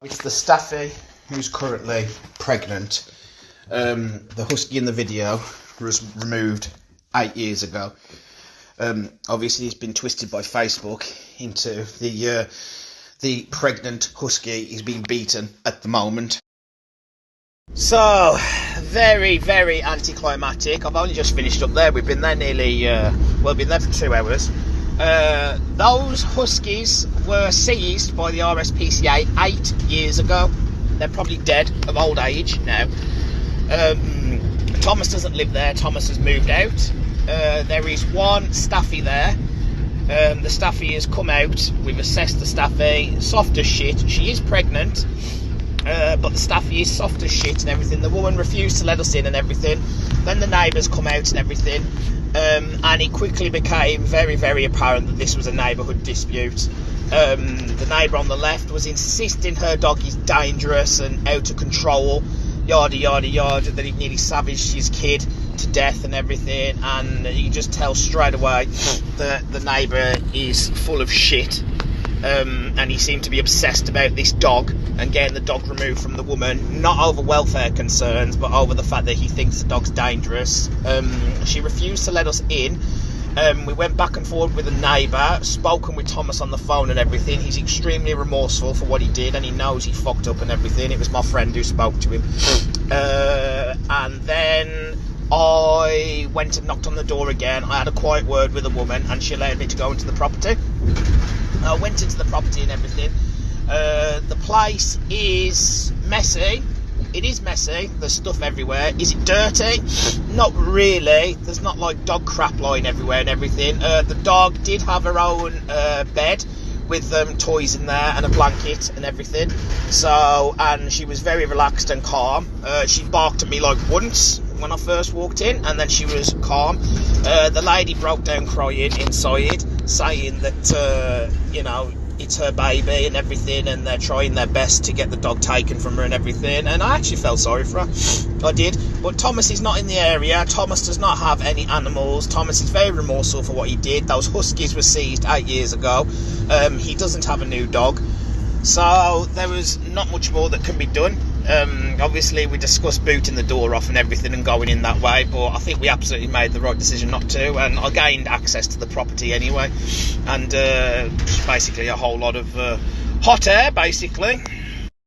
It's the Staffy who's currently pregnant. The husky in the video was removed 8 years ago. Obviously, it's been twisted by Facebook into the pregnant husky is being beaten at the moment. So, very, very anticlimactic. I've only just finished up there. We've been there nearly, we've been there for 2 hours. Those huskies were seized by the RSPCA 8 years ago. They're probably dead of old age now. Thomas doesn't live there. Thomas has moved out. There is one Staffy there. The Staffy has come out. We've assessed the Staffy. Soft as shit. She is pregnant. But the Staffy is soft as shit and everything. The woman refused to let us in and everything. Then the neighbours come out and everything. And it quickly became very, very apparent that this was a neighbourhood dispute. The neighbour on the left was insisting her dog is dangerous and out of control, yada yada yada, that he nearly savaged his kid to death and everything. And you just tell straight away that the neighbour is full of shit. And he seemed to be obsessed about this dog and getting the dog removed from the woman, not over welfare concerns, but over the fact that he thinks the dog's dangerous. She refused to let us in. We went back and forward with the neighbour, spoken with Thomas on the phone and everything. He's extremely remorseful for what he did, and he knows he fucked up and everything. It was my friend who spoke to him. And then I went and knocked on the door again. I had a quiet word with a woman, and she allowed me to go into the property. I went into the property and everything. The place is messy. It is messy. There's stuff everywhere. Is it dirty? Not really. There's not like dog crap lying everywhere and everything. The dog did have her own bed with toys in there and a blanket and everything. So, and she was very relaxed and calm. She barked at me like once when I first walked in, and then she was calm. The lady broke down crying inside, saying that it's her baby and everything, and they're trying their best to get the dog taken from her and everything. And I actually felt sorry for her. I did. But Thomas is not in the area. Thomas does not have any animals. Thomas is very remorseful for what he did. Those huskies were seized 8 years ago. He doesn't have a new dog. So there was not much more that can be done. Obviously we discussed booting the door off and everything and going in that way, but I think we absolutely made the right decision not to, and I gained access to the property anyway, and just basically a whole lot of hot air basically.